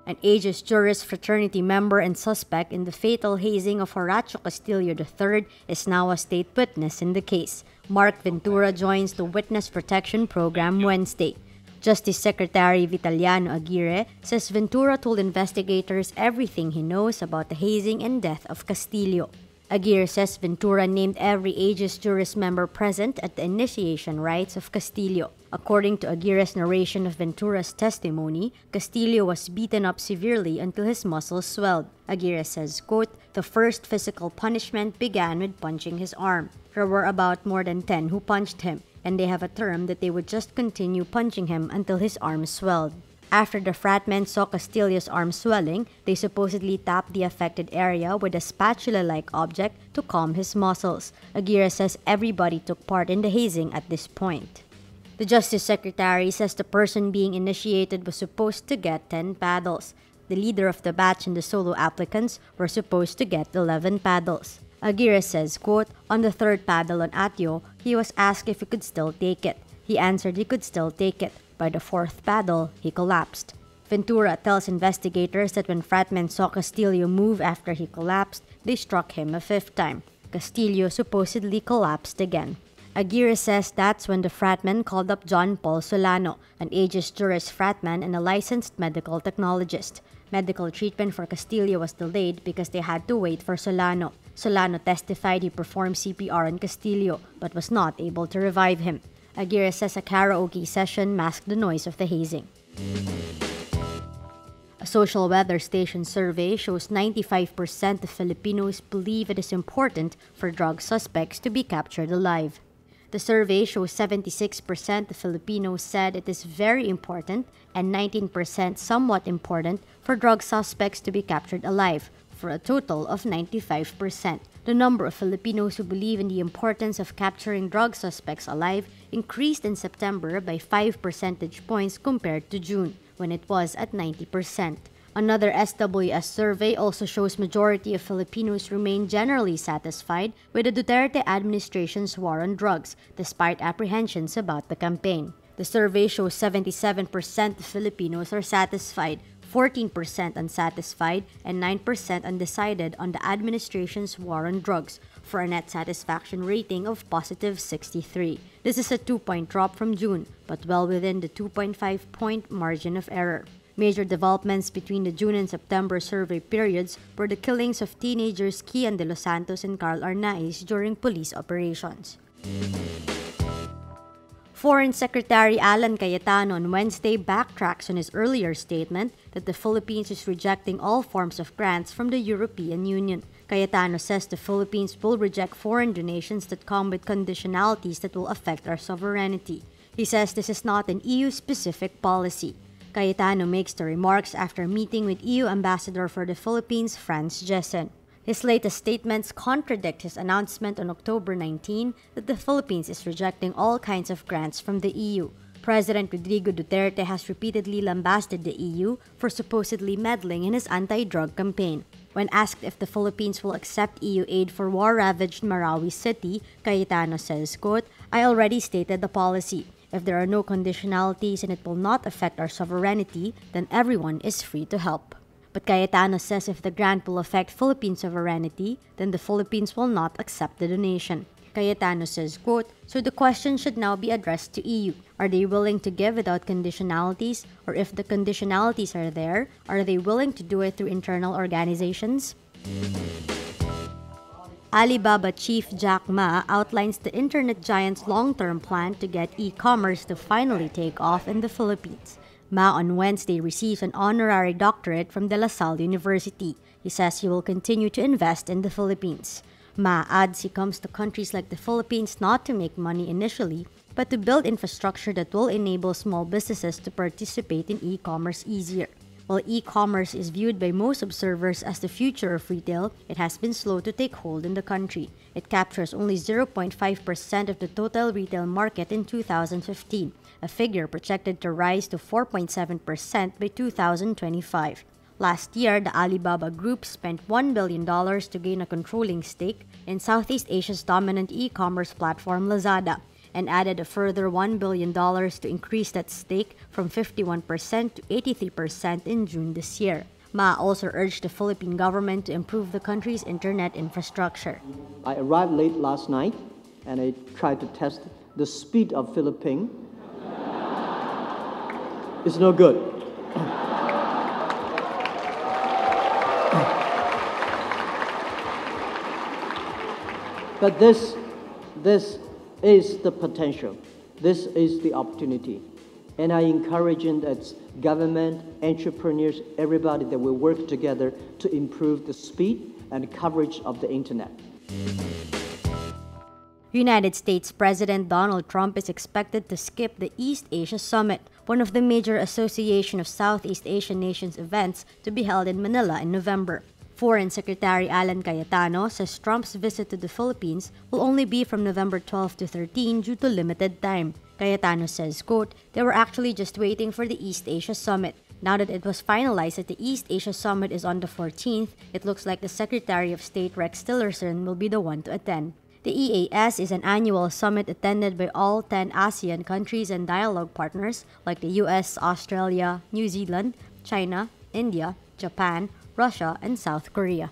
An Aegis Juris fraternity member and suspect in the fatal hazing of Horacio Castillo III is now a state witness in the case. Mark Ventura joins the Witness Protection Program Wednesday. Justice Secretary Vitaliano Aguirre says Ventura told investigators everything he knows about the hazing and death of Castillo. Aguirre says Ventura named every Aegis Juris member present at the initiation rites of Castillo. According to Aguirre's narration of Ventura's testimony, Castillo was beaten up severely until his muscles swelled. Aguirre says, quote, "The first physical punishment began with punching his arm. There were about more than 10 who punched him, and they have a term that they would just continue punching him until his arm swelled." After the fratmen saw Castillo's arm swelling, they supposedly tapped the affected area with a spatula-like object to calm his muscles. Aguirre says everybody took part in the hazing at this point. The Justice Secretary says the person being initiated was supposed to get 10 paddles. The leader of the batch and the solo applicants were supposed to get 11 paddles. Aguirre says, quote, "On the third paddle on Atio, he was asked if he could still take it. He answered he could still take it. By the fourth paddle, he collapsed." Ventura tells investigators that when fratmen saw Castillo move after he collapsed, they struck him a 5th time. Castillo supposedly collapsed again. Aguirre says that's when the fratmen called up John Paul Solano, an Aegis Juris fratman and a licensed medical technologist. Medical treatment for Castillo was delayed because they had to wait for Solano. Solano testified he performed CPR on Castillo but was not able to revive him. Aguirre says a karaoke session masked the noise of the hazing. A social weather station survey shows 95% of Filipinos believe it is important for drug suspects to be captured alive. The survey shows 76% of Filipinos said it is very important and 19% somewhat important for drug suspects to be captured alive, for a total of 95%. The number of Filipinos who believe in the importance of capturing drug suspects alive increased in September by 5 percentage points compared to June, when it was at 90%. Another SWS survey also shows majority of Filipinos remain generally satisfied with the Duterte administration's war on drugs, despite apprehensions about the campaign. The survey shows 77% of Filipinos are satisfied, 14% unsatisfied, and 9% undecided on the administration's war on drugs, for a net satisfaction rating of positive 63. This is a 2-point drop from June, but well within the 2.5-point margin of error. Major developments between the June and September survey periods were the killings of teenagers Kian de los Santos and Carl Arnaiz during police operations. Foreign Secretary Alan Cayetano on Wednesday backtracks on his earlier statement that the Philippines is rejecting all forms of grants from the European Union. Cayetano says the Philippines will reject foreign donations that come with conditionalities that will affect our sovereignty. He says this is not an EU-specific policy. Cayetano makes the remarks after meeting with EU Ambassador for the Philippines, Franz Jessen. His latest statements contradict his announcement on October 19 that the Philippines is rejecting all kinds of grants from the EU. President Rodrigo Duterte has repeatedly lambasted the EU for supposedly meddling in his anti-drug campaign. When asked if the Philippines will accept EU aid for war-ravaged Marawi City, Cayetano says, quote, "I already stated the policy. If there are no conditionalities and it will not affect our sovereignty, then everyone is free to help." But Cayetano says if the grant will affect Philippine sovereignty, then the Philippines will not accept the donation. Cayetano says, quote, "So the question should now be addressed to EU. Are they willing to give without conditionalities? Or if the conditionalities are there, are they willing to do it through internal organizations?" Alibaba chief Jack Ma outlines the internet giant's long-term plan to get e-commerce to finally take off in the Philippines. Ma on Wednesday receives an honorary doctorate from De La Salle University. He says he will continue to invest in the Philippines. Ma adds he comes to countries like the Philippines not to make money initially, but to build infrastructure that will enable small businesses to participate in e-commerce easier. While e-commerce is viewed by most observers as the future of retail, it has been slow to take hold in the country. It captures only 0.5% of the total retail market in 2015, a figure projected to rise to 4.7% by 2025. Last year, the Alibaba Group spent $1 billion to gain a controlling stake in Southeast Asia's dominant e-commerce platform Lazada. and added a further $1 billion to increase that stake from 51% to 83% in June this year. Ma also urged the Philippine government to improve the country's internet infrastructure. I arrived late last night and I tried to test the speed of Philippines. It's no good. But this is the potential. This is the opportunity. And I encourage that government, entrepreneurs, everybody that will work together to improve the speed and coverage of the internet. United States President Donald Trump is expected to skip the East Asia Summit, one of the major Association of Southeast Asian Nations events to be held in Manila in November. Foreign Secretary Alan Cayetano says Trump's visit to the Philippines will only be from November 12 to 13 due to limited time. Cayetano says, quote, "They were actually just waiting for the East Asia Summit. Now that it was finalized that the East Asia Summit is on the 14th, it looks like the Secretary of State Rex Tillerson will be the one to attend." The EAS is an annual summit attended by all 10 ASEAN countries and dialogue partners like the US, Australia, New Zealand, China, India, Japan, Russia, and South Korea.